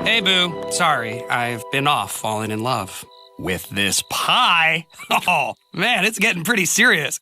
Hey, Boo. Sorry, I've been off falling in love with this pie. Oh, man, it's getting pretty serious.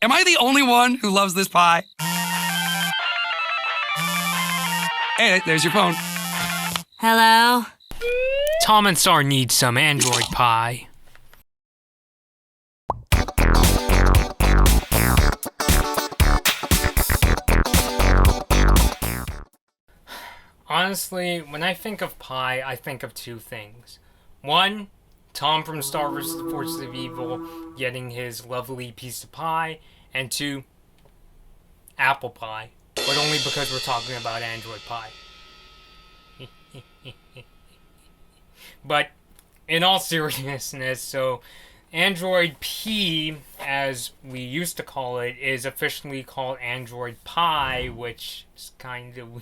Am I the only one who loves this pie? Hey, there's your phone. Hello? Tom and Sar need some Android pie. Honestly, when I think of pie, I think of two things. One, Tom from Star vs. the Forces of Evil getting his lovely piece of pie. And two, apple pie. But only because we're talking about Android pie. But in all seriousness, so Android P, as we used to call it, is officially called Android Pie, which is kind of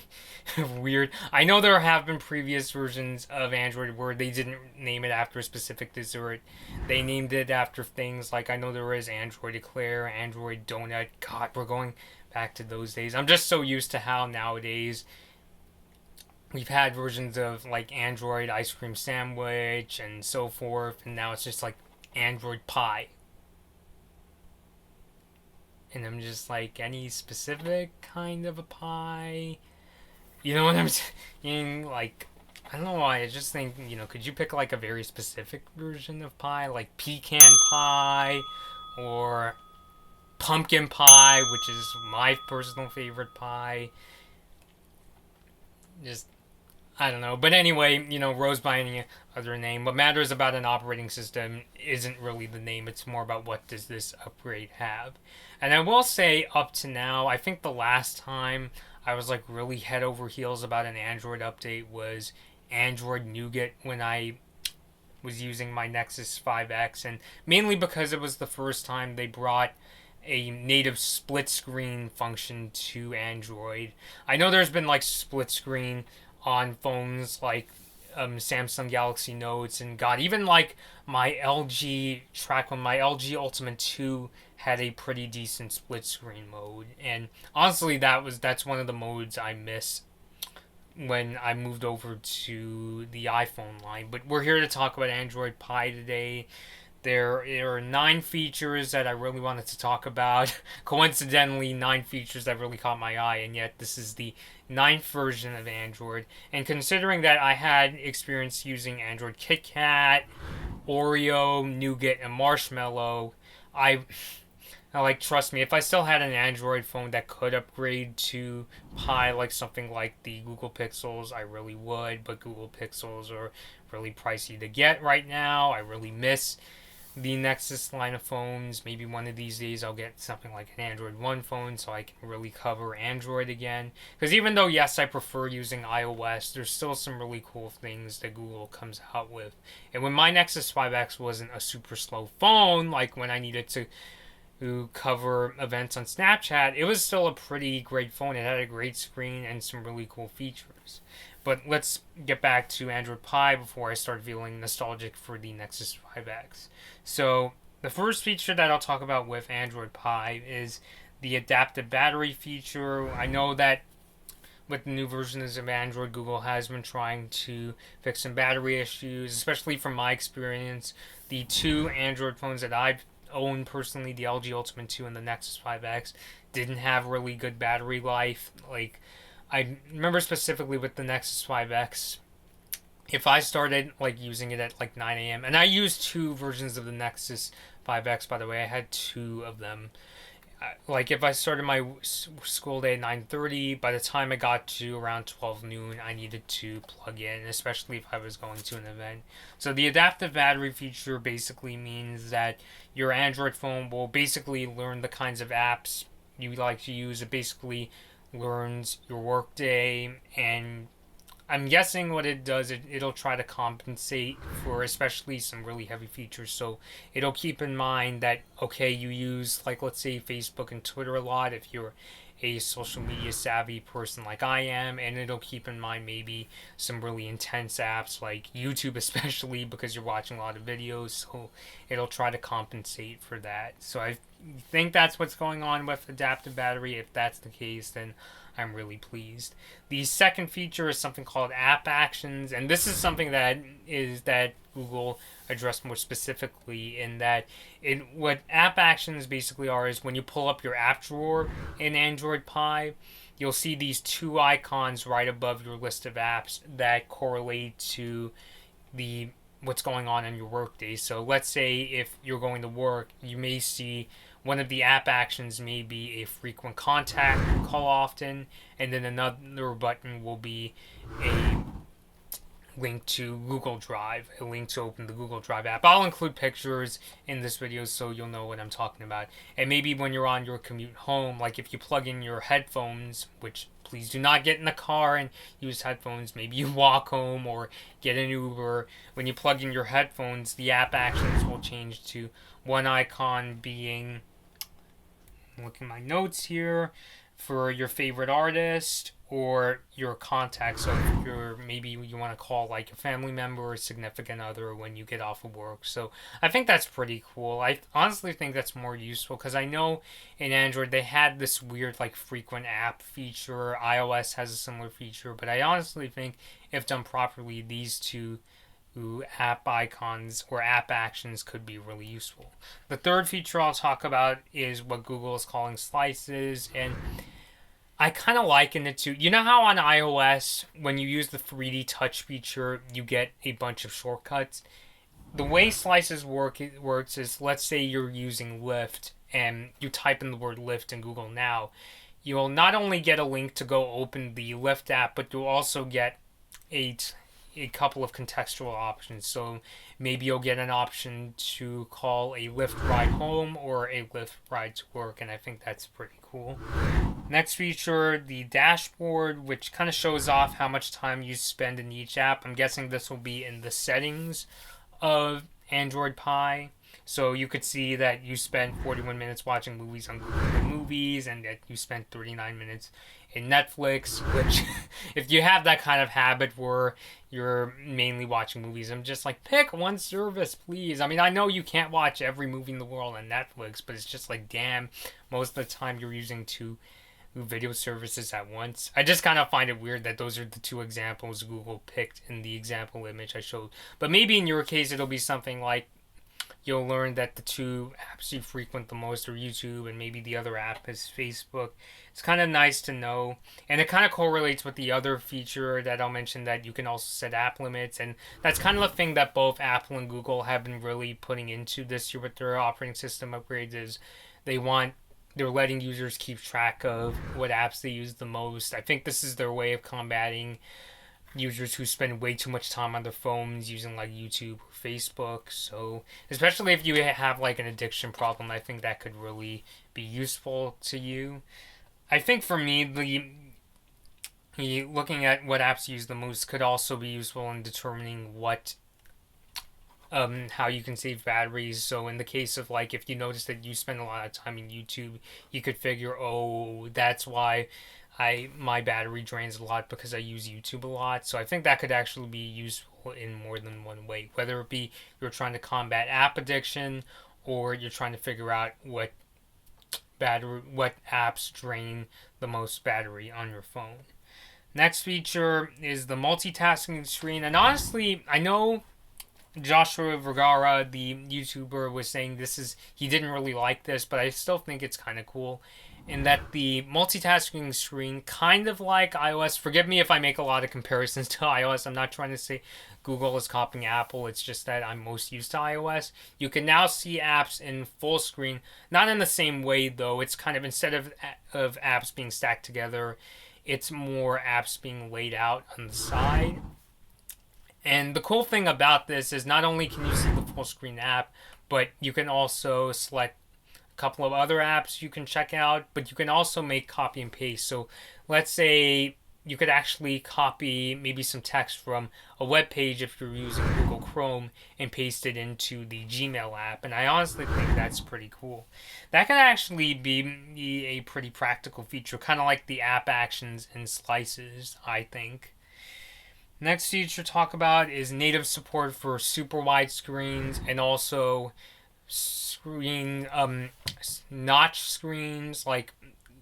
weird. I know there have been previous versions of Android where they didn't name it after a specific dessert. They named it after things like, I know there is Android Eclair, Android Donut. God, we're going back to those days. I'm just so used to how nowadays we've had versions of like Android ice cream sandwich and so forth, and now it's just like Android pie. And I'm just like, any specific kind of a pie? You know what I'm saying? Like, I don't know why. I just think, could you pick like a very specific version of pie? Like pecan pie or pumpkin pie, which is my personal favorite pie. Just, I don't know. But anyway, Rose by any other name. What matters about an operating system isn't really the name. It's more about what does this upgrade have. And I will say, up to now, I think the last time I was like really head over heels about an Android update was Android Nougat when I was using my Nexus 5X. And mainly because it was the first time they brought a native split screen function to Android. I know there's been like split screen on phones like Samsung Galaxy Notes, and God, even like my LG Trackman, my LG Ultimate 2 had a pretty decent split screen mode. And honestly, that's one of the modes I miss when I moved over to the iPhone line. But we're here to talk about Android Pie today. There are 9 features that I really wanted to talk about. Coincidentally, 9 features that really caught my eye, and yet this is the 9th version of Android. And considering that I had experience using Android KitKat, Oreo, Nougat, and Marshmallow, I like, trust me, if I still had an Android phone that could upgrade to Pi, like something like the Google Pixels, I really would. But Google Pixels are really pricey to get right now. I really miss the Nexus line of phones. Maybe one of these days I'll get something like an Android One phone so I can really cover Android again. Because even though, yes, I prefer using iOS, there's still some really cool things that Google comes out with. And when my Nexus 5X wasn't a super slow phone, like when I needed to cover events on Snapchat, it was still a pretty great phone. It had a great screen and some really cool features. But let's get back to Android Pie before I start feeling nostalgic for the Nexus 5X. So the first feature that I'll talk about with Android Pie is the adaptive battery feature. I know that with the new versions of Android, Google has been trying to fix some battery issues, especially from my experience. The 2 Android phones that I've owned personally, the LG Ultimate 2 and the Nexus 5X, didn't have really good battery life. Like, I remember specifically with the Nexus 5X, if I started like using it at like 9 a.m., and I used 2 versions of the Nexus 5X, by the way, I had 2 of them. Like, if I started my school day at 9:30, by the time I got to around 12 noon, I needed to plug in, especially if I was going to an event. So the adaptive battery feature basically means that your Android phone will basically learn the kinds of apps you like to use. It basically learns your workday, and I'm guessing what it does, it'll try to compensate for especially some really heavy features. So it'll keep in mind that, okay, you use, like, let's say Facebook and Twitter a lot if you're a social media savvy person like I am, and it'll keep in mind maybe some really intense apps like YouTube, especially because you're watching a lot of videos, so it'll try to compensate for that. So I think that's what's going on with adaptive battery. If that's the case, then I'm really pleased. The second feature is something called App Actions, and this is something that Google addressed more specifically in that what App Actions basically are is when you pull up your app drawer in Android Pie, you'll see these two icons right above your list of apps that correlate to the what's going on in your workday. So let's say if you're going to work, you may see one of the app actions may be a frequent contact, call often, and then another button will be a link to Google Drive, a link to open the Google Drive app. I'll include pictures in this video so you'll know what I'm talking about. And maybe when you're on your commute home, like if you plug in your headphones, which please do not get in the car and use headphones. Maybe you walk home or get an Uber. When you plug in your headphones, the app actions will change to one icon being, looking at my notes here, for your favorite artist or your contact. So if you're, maybe you want to call like a family member or significant other when you get off of work. So I think that's pretty cool. I honestly think that's more useful because I know in Android they had this weird like frequent app feature. iOS has a similar feature, but I honestly think if done properly, these two app icons or app actions could be really useful. The third feature I'll talk about is what Google is calling slices, and I kind of liken it to, you know how on iOS, when you use the 3D touch feature, you get a bunch of shortcuts? The way slices works is, let's say you're using Lyft, and you type in the word Lyft in Google Now. You'll not only get a link to go open the Lyft app, but you'll also get a couple of contextual options. So maybe you'll get an option to call a Lyft ride home or a Lyft ride to work, and I think that's pretty cool. Next feature, the dashboard, which kind of shows off how much time you spend in each app. I'm guessing this will be in the settings of Android Pie. So you could see that you spent 41 minutes watching movies on Google Movies and that you spent 39 minutes in Netflix, which if you have that kind of habit where you're mainly watching movies, I'm just like, pick one service, please. I mean, I know you can't watch every movie in the world on Netflix, but it's just like, damn, most of the time you're using two video services at once. I just kind of find it weird that those are the two examples Google picked in the example image I showed. But maybe in your case, it'll be something like you'll learn that the two apps you frequent the most are YouTube and maybe the other app is Facebook. It's kind of nice to know. And it kind of correlates with the other feature that I'll mention, that you can also set app limits. And that's kind of the thing that both Apple and Google have been really putting into this year with their operating system upgrades is they're letting users keep track of what apps they use the most. I think this is their way of combating users who spend way too much time on their phones using like YouTube or Facebook. So especially if you have like an addiction problem, I think that could really be useful to you. I think for me, the looking at what apps you use the most could also be useful in determining how you can save batteries. So in the case of like, if you notice that you spend a lot of time in YouTube, you could figure, oh, that's why my battery drains a lot, because I use YouTube a lot. So I think that could actually be useful in more than one way, whether it be you're trying to combat app addiction or you're trying to figure out what apps drain the most battery on your phone. Next feature is the multitasking screen. And honestly, I know Joshua Vergara, the YouTuber, was saying he didn't really like this, but I still think it's kind of cool in that the multitasking screen, kind of like iOS, forgive me if I make a lot of comparisons to iOS, I'm not trying to say Google is copying Apple, it's just that I'm most used to iOS. You can now see apps in full screen, not in the same way though, it's kind of, instead of apps being stacked together, it's more apps being laid out on the side. And the cool thing about this is not only can you see the full screen app, but you can also select a couple of other apps you can check out, but you can also make copy and paste. So let's say you could actually copy maybe some text from a web page if you're using Google Chrome and paste it into the Gmail app. And I honestly think that's pretty cool. That can actually be a pretty practical feature, kind of like the app actions and slices, I think. Next feature to talk about is native support for super wide screens and also notch screens. Like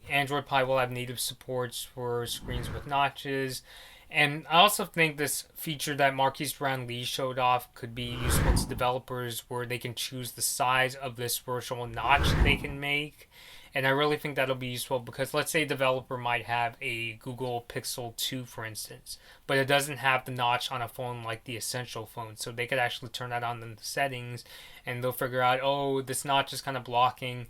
Android Pie will have native supports for screens with notches. And I also think this feature that Marquise Brownlee showed off could be useful to developers where they can choose the size of this virtual notch they can make. And I really think that'll be useful because let's say a developer might have a Google Pixel 2, for instance, but it doesn't have the notch on a phone like the Essential phone. So they could actually turn that on in the settings and they'll figure out, oh, this notch is kind of blocking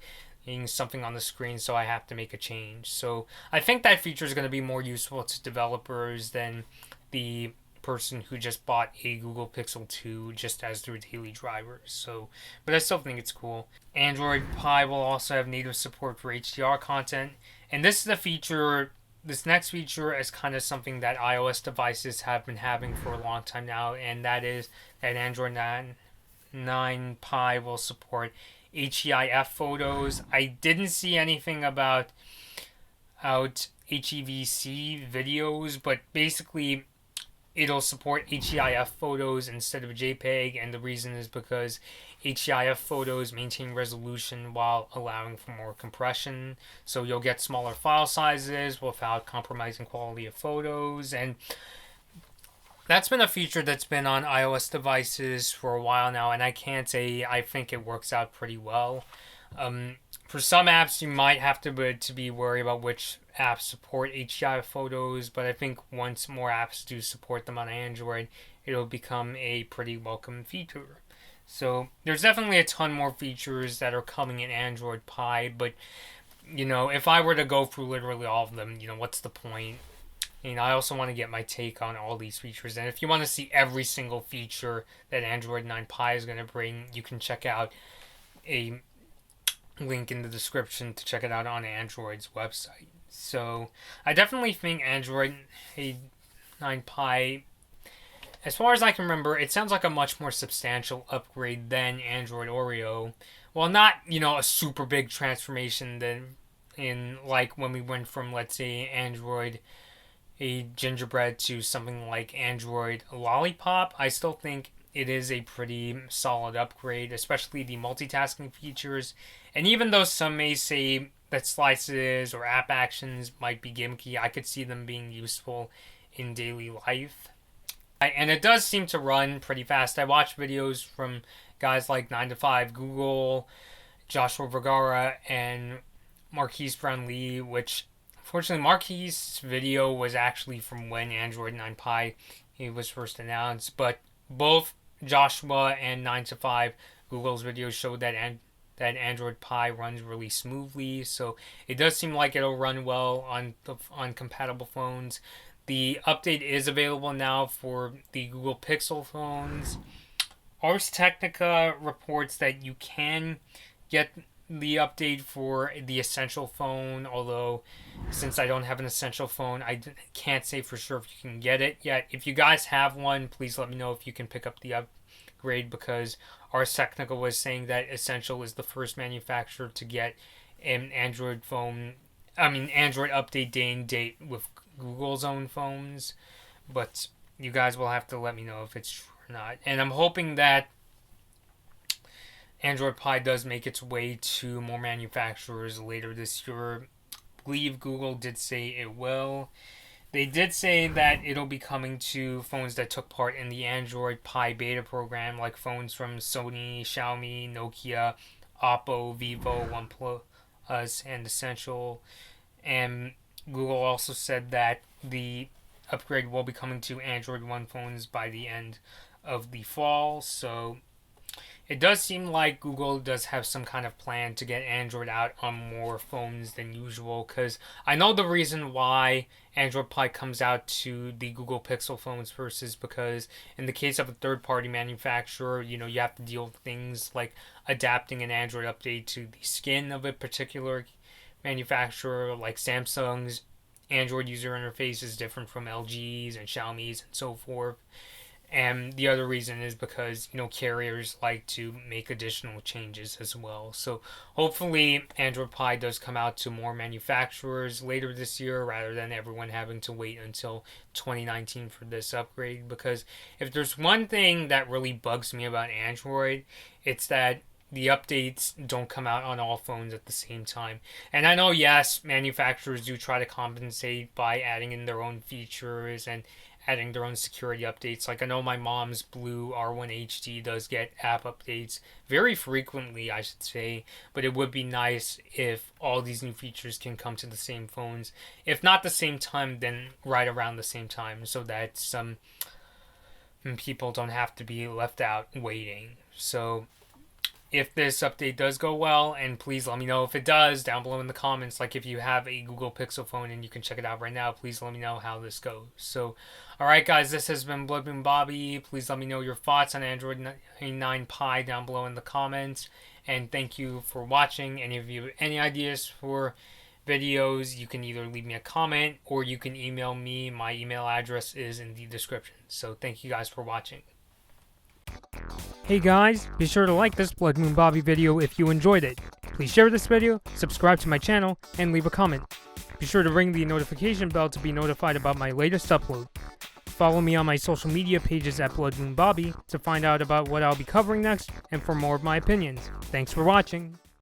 something on the screen, so I have to make a change. So I think that feature is going to be more useful to developers than the person who just bought a Google Pixel 2 just as their daily drivers. So, but I still think it's cool. Android Pie will also have native support for HDR content, and this is a feature. This next feature is kind of something that iOS devices have been having for a long time now, and that is that Android 9 Pie will support HEIF photos. I didn't see anything about HEVC videos, but basically it'll support HEIF photos instead of JPEG, and the reason is because HEIF photos maintain resolution while allowing for more compression, so you'll get smaller file sizes without compromising quality of photos. And that's been a feature that's been on iOS devices for a while now, and I can't say I think it works out pretty well. For some apps, you might have to be worried about which apps support HDR photos, but I think once more apps do support them on Android, it'll become a pretty welcome feature. So there's definitely a ton more features that are coming in Android Pie, but if I were to go through literally all of them, what's the point? I also want to get my take on all these features. And if you want to see every single feature that Android 9 Pie is going to bring, you can check out a link in the description to check it out on Android's website. So I definitely think Android 9 Pie, as far as I can remember, it sounds like a much more substantial upgrade than Android Oreo. Well, not, a super big transformation than in like when we went from, let's say, Android a gingerbread to something like Android Lollipop. I still think it is a pretty solid upgrade, especially the multitasking features. And even though some may say that slices or app actions might be gimmicky, I could see them being useful in daily life. And it does seem to run pretty fast. I watch videos from guys like 9 to 5 Google, Joshua Vergara, and Marquise Brownlee, which unfortunately, Marquis' video was actually from when Android 9 Pie was first announced, but both Joshua and 9 to 5 Google's videos showed that Android Pie runs really smoothly, so it does seem like it'll run well on compatible phones. The update is available now for the Google Pixel phones. Ars Technica reports that you can get the update for the Essential phone, although since I don't have an Essential phone, I can't say for sure if you can get it yet. If you guys have one, please let me know if you can pick up the upgrade, because Ars Technica was saying that Essential is the first manufacturer to get an Android update day and date with Google's own phones, but you guys will have to let me know if it's true or not. And I'm hoping that Android Pie does make its way to more manufacturers later this year. I believe Google did say it will. They did say that it'll be coming to phones that took part in the Android Pie beta program, like phones from Sony, Xiaomi, Nokia, Oppo, Vivo, OnePlus, and Essential. And Google also said that the upgrade will be coming to Android One phones by the end of the fall. So it does seem like Google does have some kind of plan to get Android out on more phones than usual, because I know the reason why Android Pie comes out to the Google Pixel phones first is because in the case of a third-party manufacturer, you have to deal with things like adapting an Android update to the skin of a particular manufacturer. Like Samsung's Android user interface is different from LG's and Xiaomi's and so forth. And the other reason is because, carriers like to make additional changes as well. So hopefully Android Pie does come out to more manufacturers later this year rather than everyone having to wait until 2019 for this upgrade. Because if there's one thing that really bugs me about Android, it's that the updates don't come out on all phones at the same time. And I know, yes, manufacturers do try to compensate by adding in their own features and adding their own security updates. Like, I know my mom's Blue R1 HD does get app updates very frequently, I should say, but it would be nice if all these new features can come to the same phones. If not the same time, then right around the same time, so that some people don't have to be left out waiting. So if this update does go well, and please let me know if it does down below in the comments. Like, if you have a Google Pixel phone and you can check it out right now, please let me know how this goes. So, alright guys, this has been Blood Moon Bobby. Please let me know your thoughts on Android 9 Pie down below in the comments. And thank you for watching. And if you have any ideas for videos, you can either leave me a comment or you can email me. My email address is in the description. So thank you guys for watching. Hey guys, be sure to like this Blood Moon Bobby video if you enjoyed it. Please share this video, subscribe to my channel, and leave a comment. Be sure to ring the notification bell to be notified about my latest upload. Follow me on my social media pages at Blood Moon Bobby to find out about what I'll be covering next and for more of my opinions. Thanks for watching.